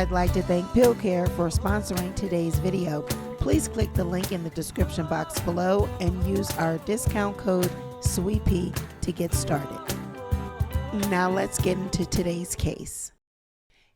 I'd like to thank PillCare for sponsoring today's video. Please click the link in the description box below and use our discount code SWEETPEA to get started. Now let's get into today's case.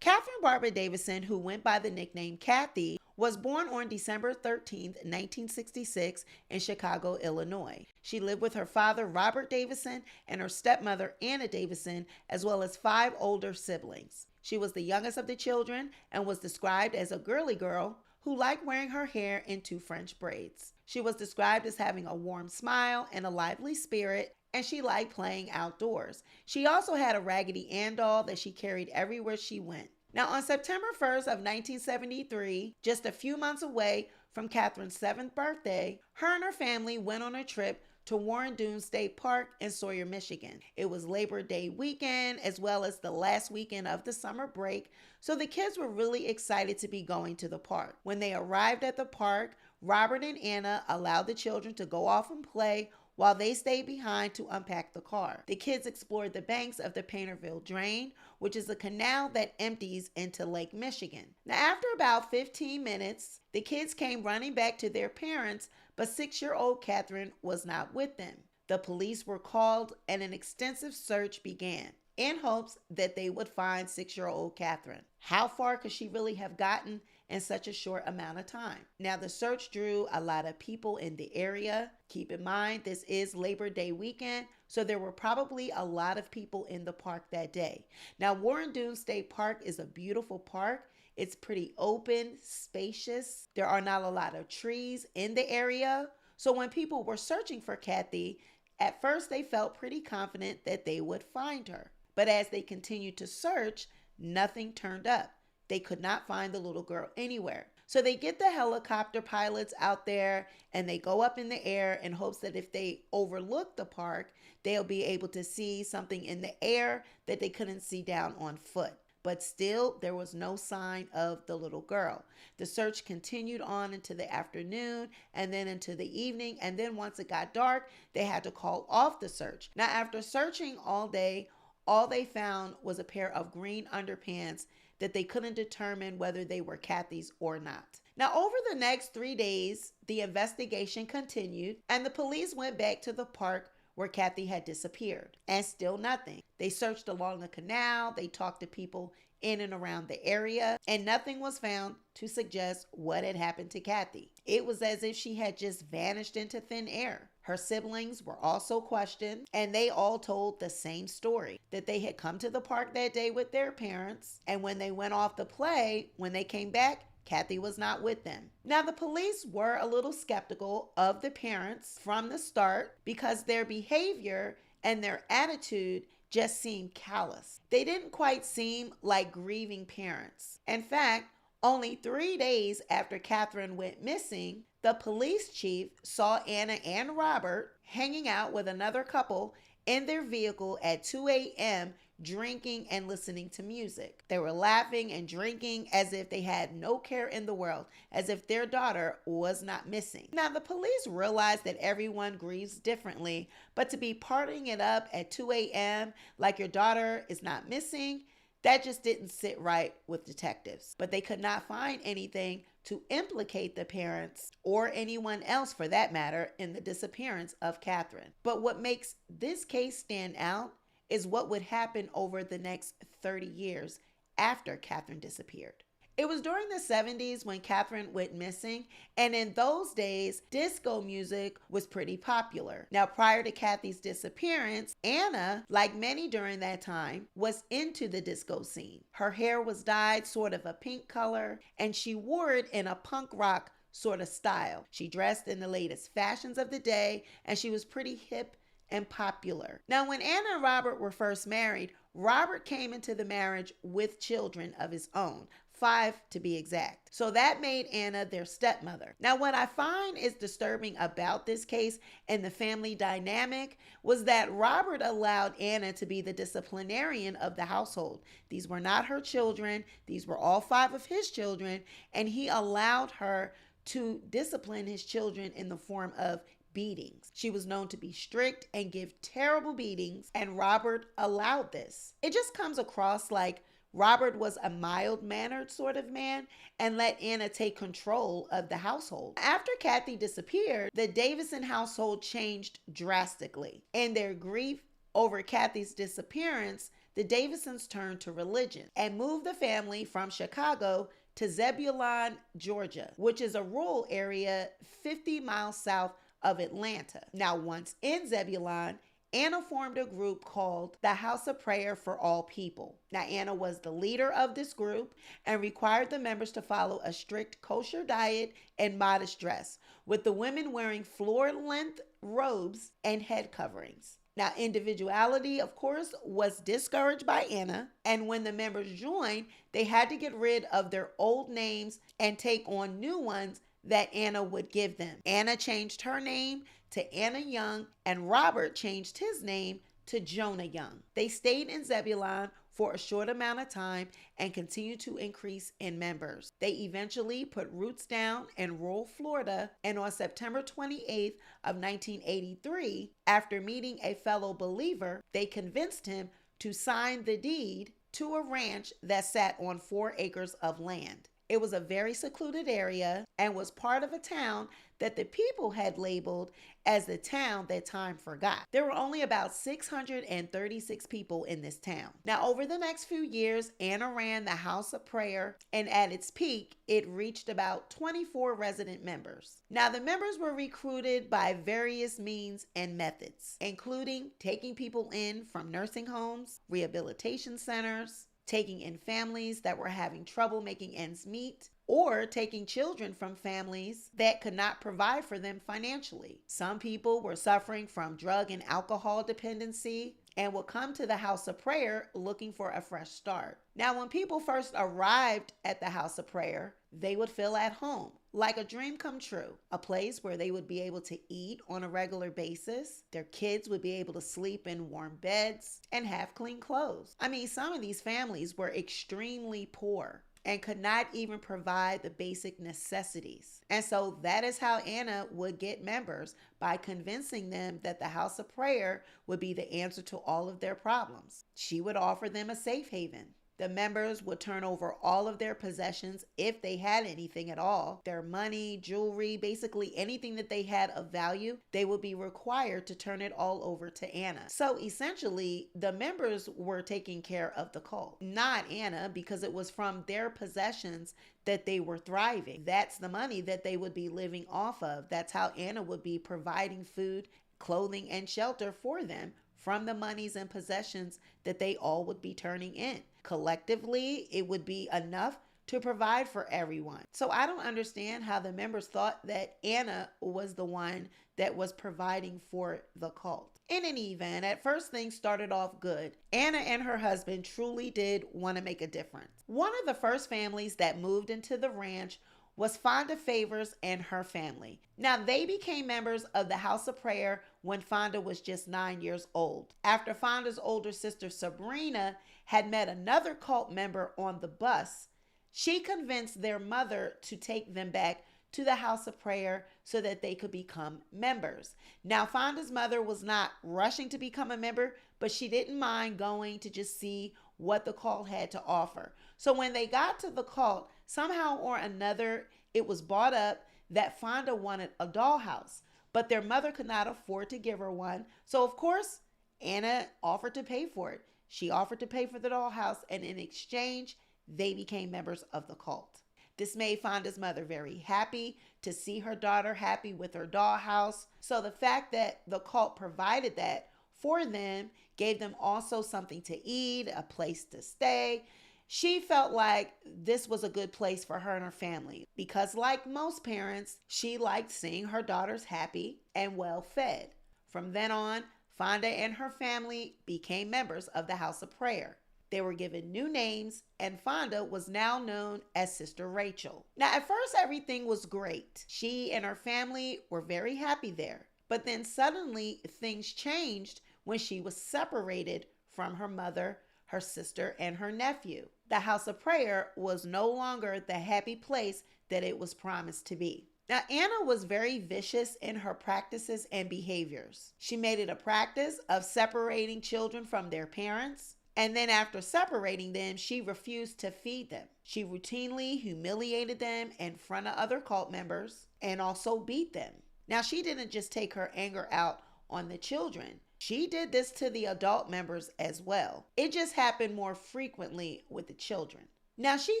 Catherine Barbara Davidson, who went by the nickname Kathy, was born on December 13, 1966 in Chicago, Illinois. She lived with her father, Robert Davidson, and her stepmother, Anna Davidson, as well as 5 older siblings. She was the youngest of the children and was described as a girly girl who liked wearing her hair in 2 French braids. She was described as having a warm smile and a lively spirit, and she liked playing outdoors. She also had a Raggedy Ann doll that she carried everywhere she went. Now, on September 1st of 1973, just a few months away from Catherine's 7th birthday, her and her family went on a trip to Warren Dunes State Park in Sawyer, Michigan. It was Labor Day weekend as well as the last weekend of the summer break, so the kids were really excited to be going to the park. When they arrived at the park, Robert and Anna allowed the children to go off and play while they stayed behind to unpack the car. The kids explored the banks of the Painterville Drain, which is a canal that empties into Lake Michigan. Now, after about 15 minutes, the kids came running back to their parents, but 6-year-old Catherine was not with them. The police were called and an extensive search began in hopes that they would find 6-year-old Catherine. How far could she really have gotten in such a short amount of time? Now, the search drew a lot of people in the area. Keep in mind, this is Labor Day weekend, so there were probably a lot of people in the park that day. Now, Warren Dunes State Park is a beautiful park. It's pretty open, spacious. There are not a lot of trees in the area. So when people were searching for Kathy, at first they felt pretty confident that they would find her. But as they continued to search, nothing turned up. They could not find the little girl anywhere. So they get the helicopter pilots out there and they go up in the air in hopes that if they overlook the park, they'll be able to see something in the air that they couldn't see down on foot. But still, there was no sign of the little girl. The search continued on into the afternoon and then into the evening. And then once it got dark, they had to call off the search. Now, after searching all day, all they found was a pair of green underpants that they couldn't determine whether they were Kathy's or not. Now, over the next 3 days, the investigation continued and the police went back to the park where Kathy had disappeared, and still nothing. They searched along the canal, they talked to people in and around the area, and nothing was found to suggest what had happened to Kathy. It was as if she had just vanished into thin air. Her siblings were also questioned, and they all told the same story, that they had come to the park that day with their parents, and when they went off to play, when they came back, Kathy was not with them. Now, the police were a little skeptical of the parents from the start because their behavior and their attitude just seemed callous. They didn't quite seem like grieving parents. In fact, only 3 days after Catherine went missing, the police chief saw Anna and Robert hanging out with another couple in their vehicle at 2 a.m. drinking and listening to music. They were laughing and drinking as if they had no care in the world, as if their daughter was not missing. Now, the police realized that everyone grieves differently, but to be partying it up at 2 a.m. like your daughter is not missing, that just didn't sit right with detectives. But they could not find anything to implicate the parents or anyone else for that matter in the disappearance of Catherine. But what makes this case stand out is what would happen over the next 30 years after Catherine disappeared. It was during the 70s when Catherine went missing, and in those days, disco music was pretty popular. Now, prior to Kathy's disappearance, Anna, like many during that time, was into the disco scene. Her hair was dyed sort of a pink color, and she wore it in a punk rock sort of style. She dressed in the latest fashions of the day, and she was pretty hip and popular. Now, when Anna and Robert were first married, Robert came into the marriage with children of his own, 5 to be exact. So that made Anna their stepmother. Now, what I find is disturbing about this case and the family dynamic was that Robert allowed Anna to be the disciplinarian of the household. These were not her children. These were all 5 of his children, and he allowed her to discipline his children in the form of beatings. She was known to be strict and give terrible beatings, and Robert allowed this. It just comes across like Robert was a mild-mannered sort of man and let Anna take control of the household. After Kathy disappeared, the Davidson household changed drastically. In their grief over Kathy's disappearance, the Davidsons turned to religion and moved the family from Chicago to Zebulon, Georgia, which is a rural area 50 miles south of Atlanta. Now, once in Zebulon, Anna formed a group called the House of Prayer for All People. Now, Anna was the leader of this group and required the members to follow a strict kosher diet and modest dress, with the women wearing floor-length robes and head coverings. Now, individuality, of course, was discouraged by Anna, and when the members joined, they had to get rid of their old names and take on new ones that Anna would give them. Anna changed her name to Anna Young, and Robert changed his name to Jonah Young. They stayed in Zebulon for a short amount of time and continued to increase in members. They eventually put roots down in rural Florida, and on September 28th of 1983, after meeting a fellow believer, they convinced him to sign the deed to a ranch that sat on 4 acres of land. It was a very secluded area and was part of a town that the people had labeled as the town that time forgot. There were only about 636 people in this town. Now, over the next few years, Anna ran the House of Prayer, and at its peak, it reached about 24 resident members. Now, the members were recruited by various means and methods, including taking people in from nursing homes, rehabilitation centers, taking in families that were having trouble making ends meet, or taking children from families that could not provide for them financially. Some people were suffering from drug and alcohol dependency and would come to the House of Prayer looking for a fresh start. Now, when people first arrived at the House of Prayer, they would feel at home, like a dream come true, a place where they would be able to eat on a regular basis, their kids would be able to sleep in warm beds, and have clean clothes. I mean, some of these families were extremely poor and could not even provide the basic necessities. And so that is how Anna would get members, by convincing them that the House of Prayer would be the answer to all of their problems. She would offer them a safe haven. The members would turn over all of their possessions, if they had anything at all, their money, jewelry, basically anything that they had of value. They would be required to turn it all over to Anna. So essentially, the members were taking care of the cult, not Anna, because it was from their possessions that they were thriving. That's the money that they would be living off of. That's how Anna would be providing food, clothing, and shelter for them from the monies and possessions that they all would be turning in. Collectively, it would be enough to provide for everyone. So I don't understand how the members thought that Anna was the one that was providing for the cult. In any event, at first things started off good. Anna and her husband truly did want to make a difference. One of the first families that moved into the ranch was Fonda Favors and her family. Now, they became members of the House of Prayer when Fonda was just 9 years old. After Fonda's older sister Sabrina had met another cult member on the bus, she convinced their mother to take them back to the House of Prayer so that they could become members. Now, Fonda's mother was not rushing to become a member, but she didn't mind going to just see what the cult had to offer. So when they got to the cult, somehow or another, it was brought up that Fonda wanted a dollhouse, but their mother could not afford to give her one. So of course, Anna offered to pay for it. She offered to pay for the dollhouse, and in exchange, they became members of the cult. This made Fonda's mother very happy to see her daughter happy with her dollhouse. So the fact that the cult provided that for them gave them also something to eat, a place to stay. She felt like this was a good place for her and her family because, like most parents, she liked seeing her daughters happy and well fed. From then on, Fonda and her family became members of the House of Prayer. They were given new names, and Fonda was now known as Sister Rachel. Now, at first, everything was great. She and her family were very happy there. But then suddenly, things changed when she was separated from her mother, her sister, and her nephew. The House of Prayer was no longer the happy place that it was promised to be. Now, Anna was very vicious in her practices and behaviors. She made it a practice of separating children from their parents, And then after separating them, she refused to feed them. She routinely humiliated them in front of other cult members and also beat them. Now, she didn't just take her anger out on the children. She did this to the adult members as well. It just happened more frequently with the children. Now, she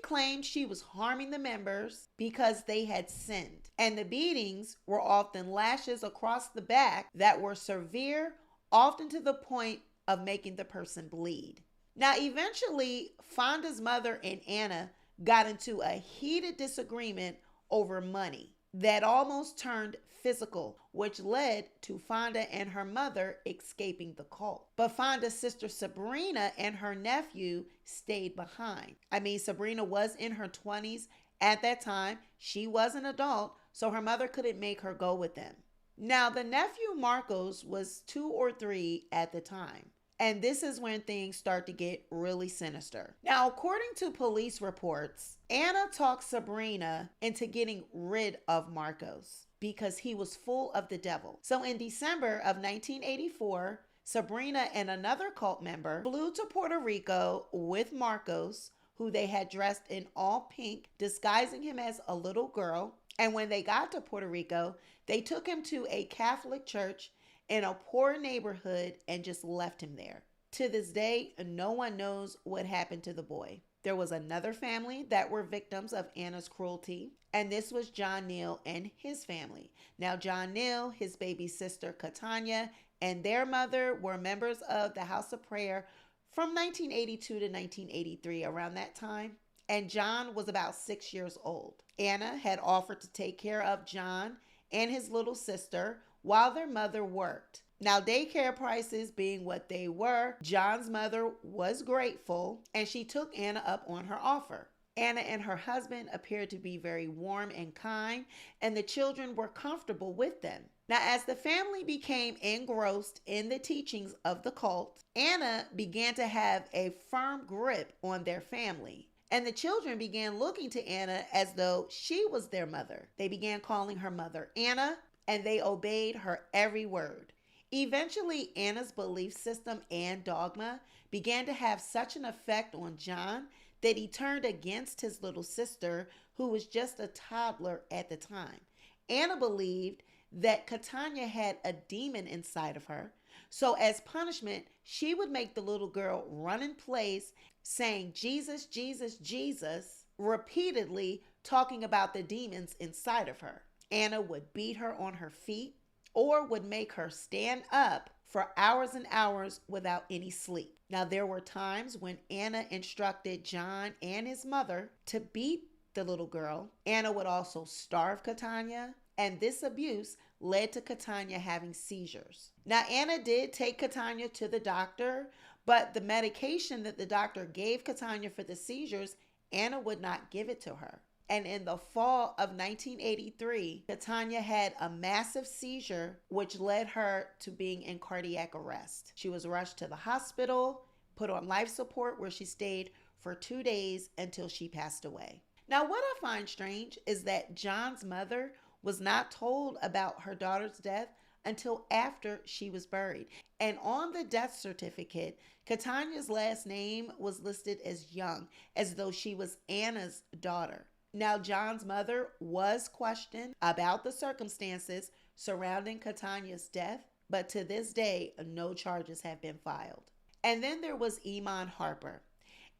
claimed she was harming the members because they had sinned, and the beatings were often lashes across the back that were severe, often to the point of making the person bleed. Now, eventually, Fonda's mother and Anna got into a heated disagreement over money that almost turned physical, which led to Fonda and her mother escaping the cult. But Fonda's sister Sabrina and her nephew stayed behind. Sabrina was in her 20s at that time. She was an adult, so her mother couldn't make her go with them. Now, the nephew Marcos was 2 or 3 at the time. And this is when things start to get really sinister. Now, according to police reports, Anna talked Sabrina into getting rid of Marcos because he was full of the devil. So in December of 1984, Sabrina and another cult member flew to Puerto Rico with Marcos, who they had dressed in all pink, disguising him as a little girl. And when they got to Puerto Rico, they took him to a Catholic church in a poor neighborhood and just left him there. To this day, no one knows what happened to the boy. There was another family that were victims of Anna's cruelty, and this was John Neal and his family. Now, John Neal, his baby sister Catania, and their mother were members of the House of Prayer from 1982 to 1983, around that time. And John was about 6 years old. Anna had offered to take care of John and his little sister while their mother worked. Now, daycare prices being what they were, John's mother was grateful and she took Anna up on her offer. Anna and her husband appeared to be very warm and kind, and the children were comfortable with them. Now, as the family became engrossed in the teachings of the cult, Anna began to have a firm grip on their family. And the children began looking to Anna as though she was their mother. They began calling her mother Anna, and they obeyed her every word. Eventually, Anna's belief system and dogma began to have such an effect on John that he turned against his little sister, who was just a toddler at the time. Anna believed that Catania had a demon inside of her, so as punishment, she would make the little girl run in place, saying Jesus, Jesus, Jesus, repeatedly talking about the demons inside of her. Anna would beat her on her feet or would make her stand up for hours and hours without any sleep. Now, there were times when Anna instructed John and his mother to beat the little girl. Anna would also starve Catania, and this abuse led to Catania having seizures. Now, Anna did take Catania to the doctor, but the medication that the doctor gave Catania for the seizures, Anna would not give it to her. And in the fall of 1983, Catania had a massive seizure, which led her to being in cardiac arrest. She was rushed to the hospital, put on life support, where she stayed for 2 days until she passed away. Now, what I find strange is that John's mother was not told about her daughter's death until after she was buried. And on the death certificate, Catania's last name was listed as Young, as though she was Anna's daughter. Now, John's mother was questioned about the circumstances surrounding Catania's death, but to this day, no charges have been filed. And then there was Iman Harper.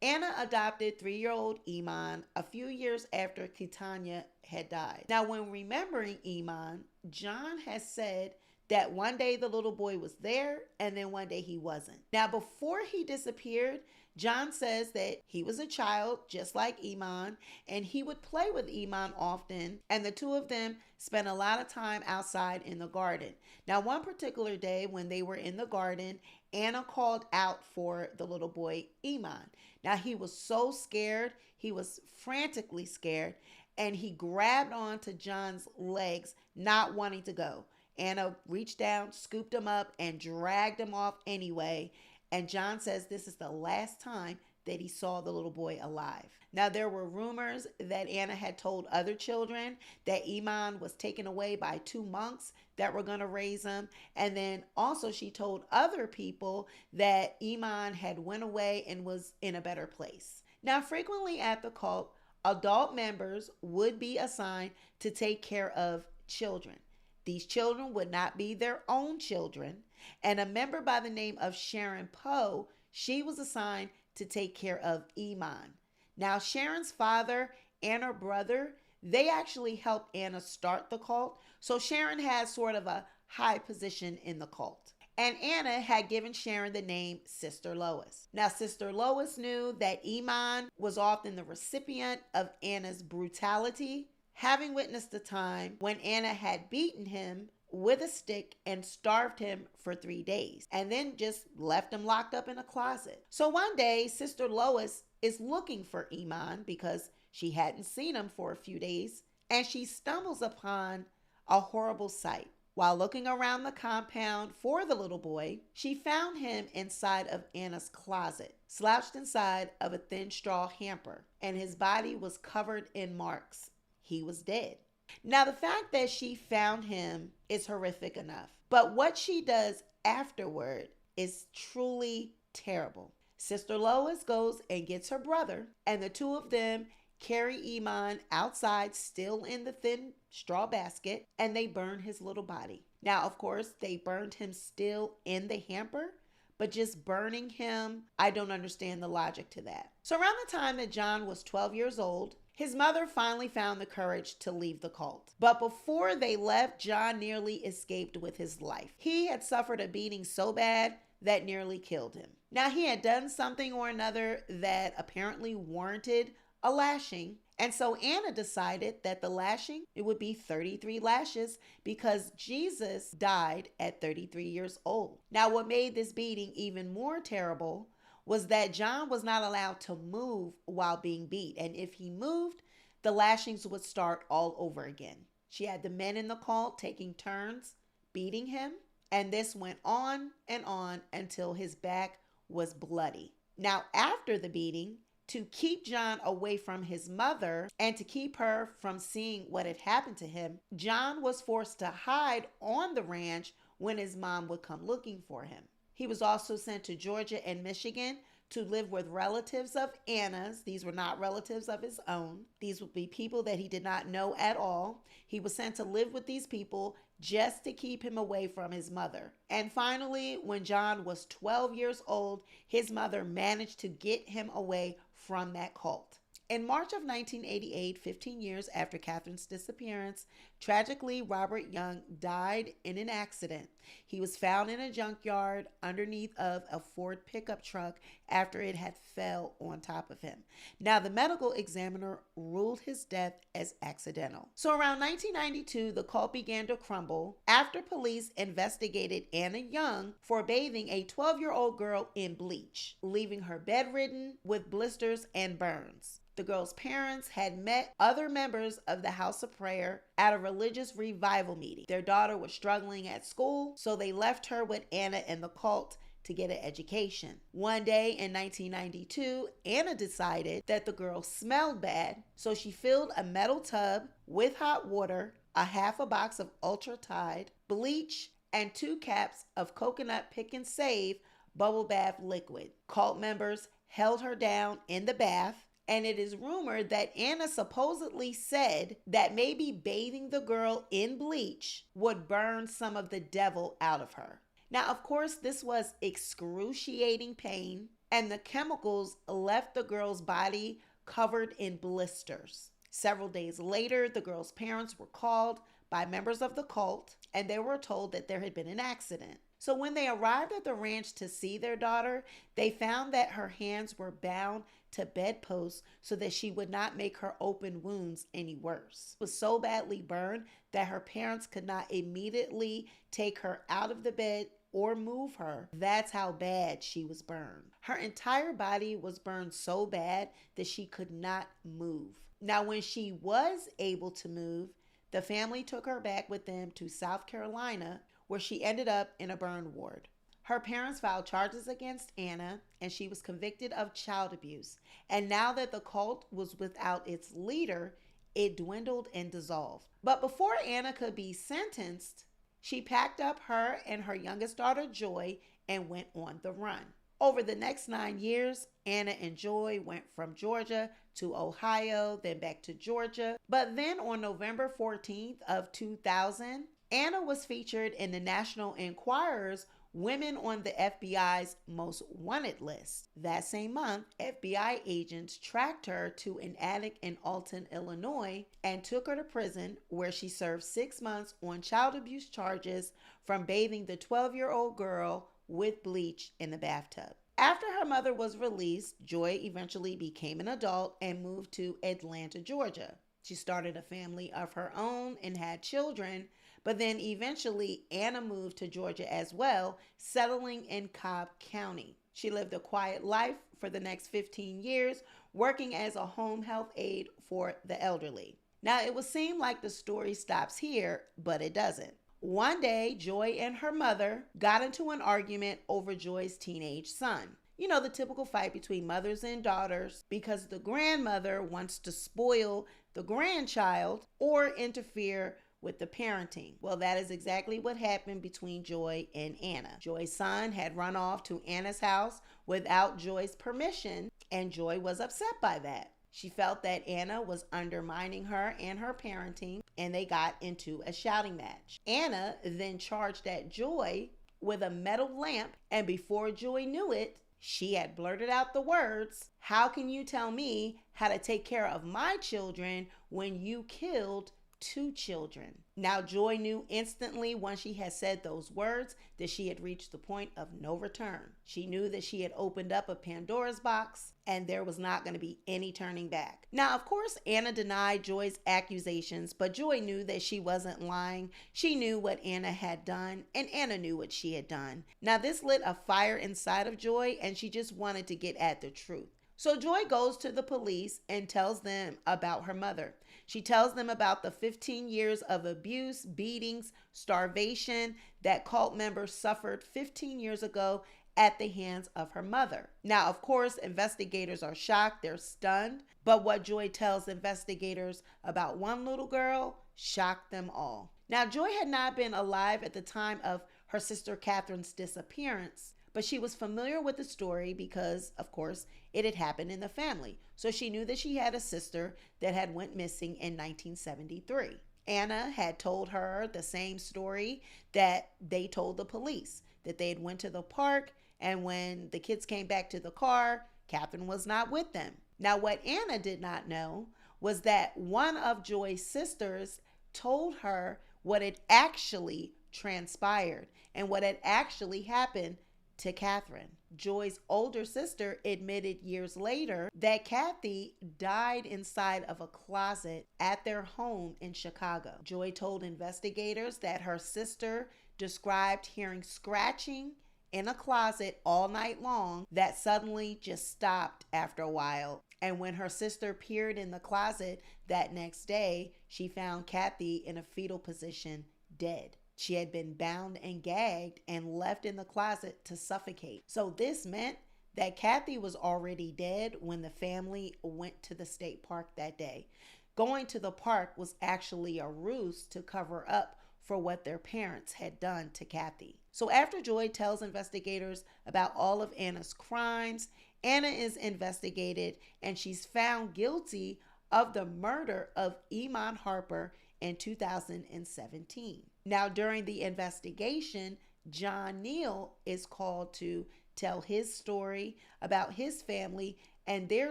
Anna adopted 3-year-old Iman a few years after Catania had died. Now, when remembering Iman, John has said that one day the little boy was there and then one day he wasn't. Now, before he disappeared, John says that he was a child just like Iman, and he would play with Iman often, and the two of them spent a lot of time outside in the garden. Now, one particular day when they were in the garden, Anna called out for the little boy Iman. Now, he was so scared, he was frantically scared, and he grabbed onto John's legs, not wanting to go. Anna reached down, scooped him up, and dragged him off anyway. And John says this is the last time that he saw the little boy alive. Now, there were rumors that Anna had told other children that Iman was taken away by 2 monks that were going to raise him. And then also she told other people that Iman had went away and was in a better place. Now, frequently at the cult, adult members would be assigned to take care of children. These children would not be their own children. And a member by the name of Sharon Poe, she was assigned to take care of Iman. Now, Sharon's father and her brother, they actually helped Anna start the cult. So Sharon had sort of a high position in the cult. And Anna had given Sharon the name Sister Lois. Now, Sister Lois knew that Iman was often the recipient of Anna's brutality, having witnessed the time when Anna had beaten him with a stick and starved him for 3 days and then just left him locked up in a closet. So one day, Sister Lois is looking for Iman because she hadn't seen him for a few days, and she stumbles upon a horrible sight. While looking around the compound for the little boy, she found him inside of Anna's closet, slouched inside of a thin straw hamper, and his body was covered in marks. He was dead. Now, the fact that she found him is horrific enough, but what she does afterward is truly terrible. Sister Lois goes and gets her brother, and the two of them carry Iman outside, still in the thin straw basket, and they burn his little body. Now, of course, they burned him still in the hamper, but just burning him, I don't understand the logic to that. So around the time that John was 12 years old, his mother finally found the courage to leave the cult. But before they left, John nearly escaped with his life. He had suffered a beating so bad that nearly killed him. Now, he had done something or another that apparently warranted a lashing. And so Anna decided that the lashing, it would be 33 lashes because Jesus died at 33 years old. Now, what made this beating even more terrible was that John was not allowed to move while being beat. And if he moved, the lashings would start all over again. She had the men in the cult taking turns beating him. And this went on and on until his back was bloody. Now, after the beating, to keep John away from his mother and to keep her from seeing what had happened to him, John was forced to hide on the ranch when his mom would come looking for him. He was also sent to Georgia and Michigan to live with relatives of Anna's. These were not relatives of his own. These would be people that he did not know at all. He was sent to live with these people just to keep him away from his mother. And finally, when John was 12 years old, his mother managed to get him away from that cult. In March of 1988, 15 years after Catherine's disappearance, tragically, Robert Young died in an accident. He was found in a junkyard underneath of a Ford pickup truck after it had fell on top of him. Now, the medical examiner ruled his death as accidental. So around 1992, the cult began to crumble after police investigated Anna Young for bathing a 12-year-old girl in bleach, leaving her bedridden with blisters and burns. The girl's parents had met other members of the House of Prayer at a religious revival meeting. Their daughter was struggling at school, so they left her with Anna and the cult to get an education. One day in 1992, Anna decided that the girl smelled bad, so she filled a metal tub with hot water, a half a box of Ultra Tide, bleach, and 2 caps of coconut pick and save bubble bath liquid. Cult members held her down in the bath, and it is rumored that Anna supposedly said that maybe bathing the girl in bleach would burn some of the devil out of her. Now, of course, this was excruciating pain, and the chemicals left the girl's body covered in blisters. Several days later, the girl's parents were called by members of the cult, and they were told that there had been an accident. So when they arrived at the ranch to see their daughter, they found that her hands were bound to bedposts so that she would not make her open wounds any worse. She was so badly burned that her parents could not immediately take her out of the bed or move her. That's how bad she was burned. Her entire body was burned so bad that she could not move. Now, when she was able to move, the family took her back with them to South Carolina, where she ended up in a burn ward. Her parents filed charges against Anna, and she was convicted of child abuse. And now that the cult was without its leader, it dwindled and dissolved. But before Anna could be sentenced, she packed up her and her youngest daughter, Joy, and went on the run. Over the next 9 years, Anna and Joy went from Georgia to Ohio, then back to Georgia. But then on November 14th of 2000, Anna was featured in the National Enquirer's Women on the FBI's Most Wanted list. That same month, FBI agents tracked her to an attic in Alton, Illinois, and took her to prison, where she served 6 months on child abuse charges from bathing the 12-year-old girl with bleach in the bathtub. After her mother was released, Joy eventually became an adult and moved to Atlanta, Georgia. She started a family of her own and had children, but then eventually Anna moved to Georgia as well, settling in Cobb County. She lived a quiet life for the next 15 years, working as a home health aide for the elderly. Now, it would seem like the story stops here, but it doesn't. One day, Joy and her mother got into an argument over Joy's teenage son. You know, the typical fight between mothers and daughters because the grandmother wants to spoil the grandchild or interfere with the parenting. Well, that is exactly what happened between Joy and Anna. Joy's son had run off to Anna's house without Joy's permission, and Joy was upset by that. She felt that Anna was undermining her and her parenting, and they got into a shouting match. Anna then charged at Joy with a metal lamp, and before Joy knew it, she had blurted out the words, "How can you tell me how to take care of my children when you killed 2 children?" Now, Joy knew instantly once she had said those words that she had reached the point of no return. She knew that she had opened up a Pandora's box and there was not going to be any turning back. Now, of course, Anna denied Joy's accusations, but Joy knew that she wasn't lying. She knew what Anna had done, and Anna knew what she had done. Now, this lit a fire inside of Joy, and she just wanted to get at the truth. So Joy goes to the police and tells them about her mother. She tells them about the 15 years of abuse, beatings, starvation that cult members suffered 15 years ago at the hands of her mother. Now, of course, investigators are shocked, they're stunned, but what Joy tells investigators about one little girl shocked them all. Now, Joy had not been alive at the time of her sister Catherine's disappearance, but she was familiar with the story because, of course, it had happened in the family. So she knew that she had a sister that had went missing in 1973. Anna had told her the same story that they told the police, that they had went to the park, and when the kids came back to the car, Catherine was not with them. Now, what Anna did not know was that one of Joy's sisters told her what had actually transpired and what had actually happened to Catherine. Joy's older sister admitted years later that Kathy died inside of a closet at their home in Chicago. Joy told investigators that her sister described hearing scratching in a closet all night long that suddenly just stopped after a while. And when her sister peered in the closet that next day, she found Kathy in a fetal position, dead. She had been bound and gagged and left in the closet to suffocate. So this meant that Kathy was already dead when the family went to the state park that day. Going to the park was actually a ruse to cover up for what their parents had done to Kathy. So after Joy tells investigators about all of Anna's crimes, Anna is investigated and she's found guilty of the murder of Iman Harper in 2017. Now, during the investigation, John Neal is called to tell his story about his family and their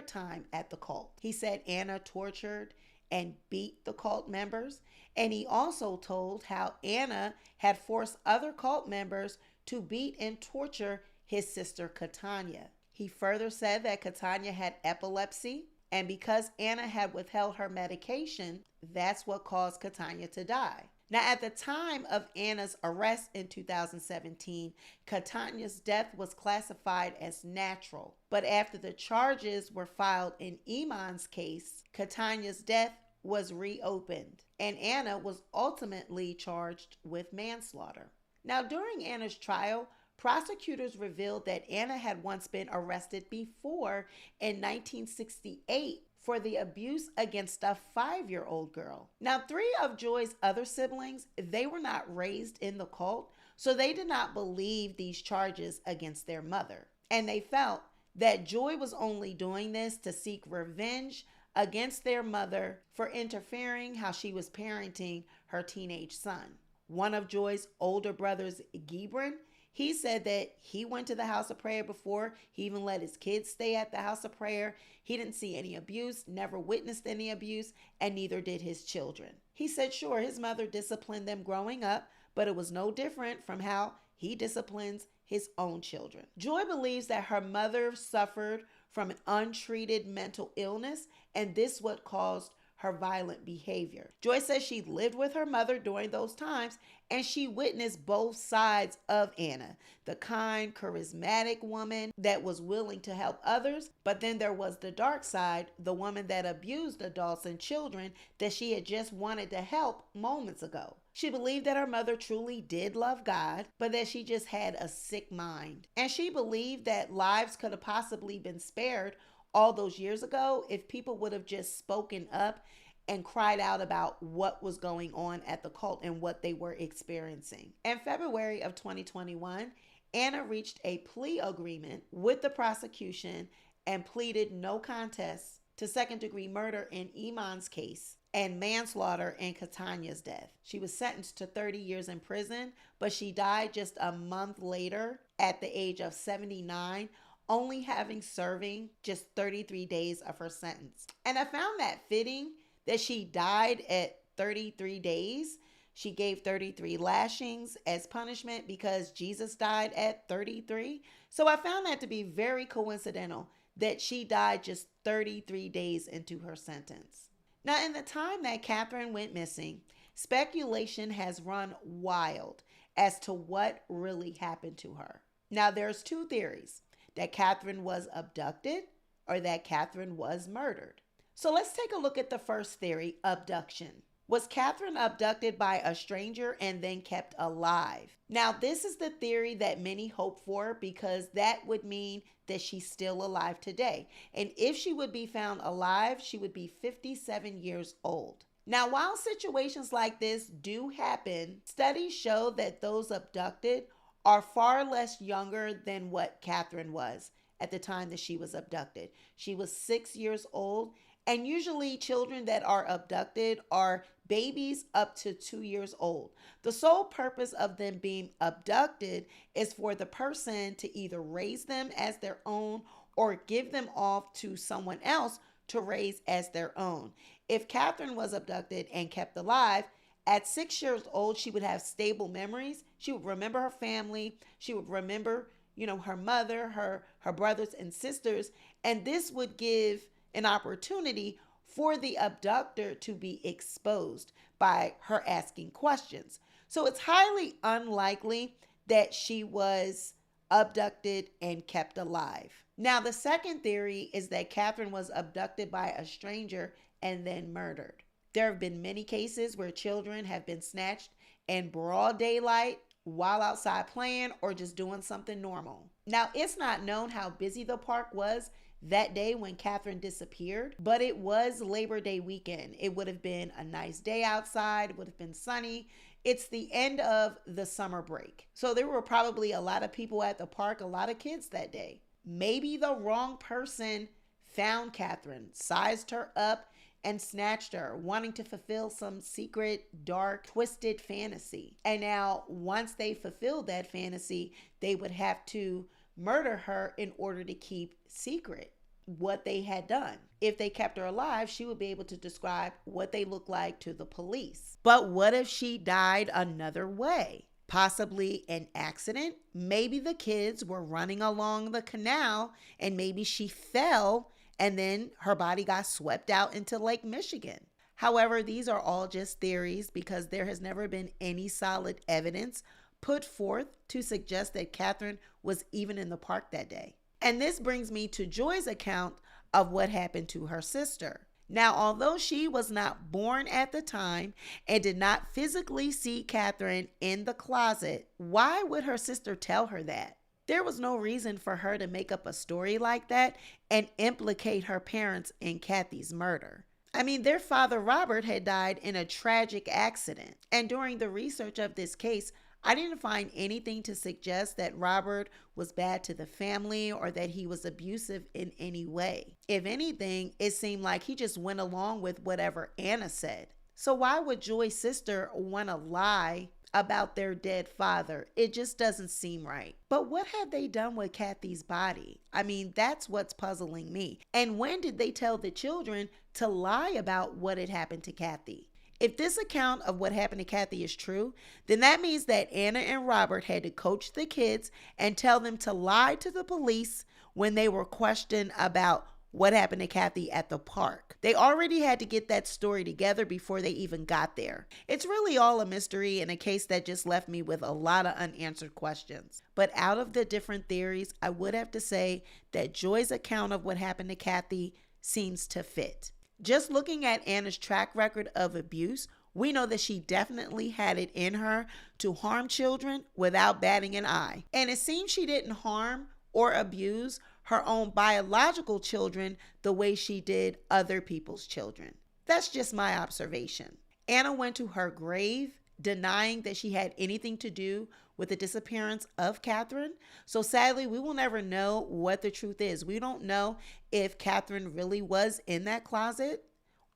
time at the cult. He said Anna tortured and beat the cult members, and he also told how Anna had forced other cult members to beat and torture his sister Katanya. He further said that Katanya had epilepsy, and because Anna had withheld her medication, that's what caused Katanya to die. Now, at the time of Anna's arrest in 2017, Katanya's death was classified as natural. But after the charges were filed in Iman's case, Katanya's death was reopened, and Anna was ultimately charged with manslaughter. Now, during Anna's trial, prosecutors revealed that Anna had once been arrested before in 1968 for the abuse against a 5-year-old girl. Now, 3 of Joy's other siblings, they were not raised in the cult, so they did not believe these charges against their mother. And they felt that Joy was only doing this to seek revenge against their mother for interfering how she was parenting her teenage son. One of Joy's older brothers, Gibran, he said that he went to the house of prayer before. He even let his kids stay at the house of prayer. He didn't see any abuse, never witnessed any abuse, and neither did his children. He said, sure, his mother disciplined them growing up, but it was no different from how he disciplines his own children. Joy believes that her mother suffered from an untreated mental illness, and this what caused her violent behavior. Joy says she lived with her mother during those times, and she witnessed both sides of Anna, the kind, charismatic woman that was willing to help others, but then there was the dark side, the woman that abused adults and children that she had just wanted to help moments ago. She believed that her mother truly did love God, but that she just had a sick mind. And she believed that lives could have possibly been spared all those years ago if people would have just spoken up and cried out about what was going on at the cult and what they were experiencing. In February of 2021, Anna reached a plea agreement with the prosecution and pleaded no contest to second-degree murder in Iman's case and manslaughter in Katanya's death. She was sentenced to 30 years in prison, but she died just a month later at the age of 79, only having serving just 33 days of her sentence. And I found that fitting that she died at 33 days. She gave 33 lashings as punishment because Jesus died at 33. So I found that to be very coincidental that she died just 33 days into her sentence. Now, in the time that Catherine went missing, speculation has run wild as to what really happened to her. Now, there's 2 theories: that Catherine was abducted or that Catherine was murdered. So let's take a look at the first theory, abduction. Was Catherine abducted by a stranger and then kept alive? Now, this is the theory that many hope for because that would mean that she's still alive today. And if she would be found alive, she would be 57 years old. Now, while situations like this do happen, studies show that those abducted are far less younger than what Catherine was at the time that she was abducted. She was 6 years old, and usually children that are abducted are babies up to 2 years old. The sole purpose of them being abducted is for the person to either raise them as their own or give them off to someone else to raise as their own. If Catherine was abducted and kept alive, at 6 years old, she would have stable memories. She would remember her family. She would remember, her mother, her brothers and sisters. And this would give an opportunity for the abductor to be exposed by her asking questions. So it's highly unlikely that she was abducted and kept alive. Now, the second theory is that Catherine was abducted by a stranger and then murdered. There have been many cases where children have been snatched in broad daylight while outside playing or just doing something normal. Now, it's not known how busy the park was that day when Catherine disappeared, but it was Labor Day weekend. It would have been a nice day outside. It would have been sunny. It's the end of the summer break. So there were probably a lot of people at the park, a lot of kids that day. Maybe the wrong person found Catherine, sized her up, and snatched her, wanting to fulfill some secret, dark, twisted fantasy. And now, once they fulfilled that fantasy, they would have to murder her in order to keep secret what they had done. If they kept her alive, she would be able to describe what they looked like to the police. But what if she died another way? Possibly an accident. Maybe the kids were running along the canal and maybe she fell and then her body got swept out into Lake Michigan. However, these are all just theories because there has never been any solid evidence put forth to suggest that Catherine was even in the park that day. And this brings me to Joy's account of what happened to her sister. Now, although she was not born at the time and did not physically see Catherine in the closet, why would her sister tell her that? There was no reason for her to make up a story like that and implicate her parents in Kathy's murder. I mean, their father Robert had died in a tragic accident. And during the research of this case, I didn't find anything to suggest that Robert was bad to the family or that he was abusive in any way. If anything, it seemed like he just went along with whatever Anna said. So why would Joy's sister want to lie about their dead father? It just doesn't seem right. But what have they done with Kathy's body? I mean, that's what's puzzling me. And when did they tell the children to lie about what had happened to Kathy? If this account of what happened to Kathy is true, then that means that Anna and Robert had to coach the kids and tell them to lie to the police when they were questioned about what happened to Kathy at the park. They already had to get that story together before they even got there. It's really all a mystery and a case that just left me with a lot of unanswered questions. But out of the different theories, I would have to say that Joy's account of what happened to Kathy seems to fit. Just looking at Anna's track record of abuse, we know that she definitely had it in her to harm children without batting an eye. And it seems she didn't harm or abuse her own biological children the way she did other people's children. That's just my observation. Anna went to her grave denying that she had anything to do with the disappearance of Catherine. So sadly, we will never know what the truth is. We don't know if Catherine really was in that closet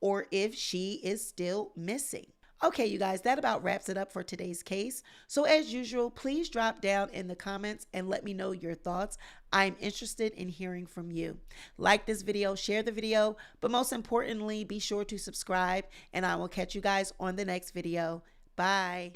or if she is still missing. Okay, you guys, that about wraps it up for today's case. So as usual, please drop down in the comments and let me know your thoughts. I'm interested in hearing from you. Like this video, share the video, but most importantly, be sure to subscribe, and I will catch you guys on the next video. Bye.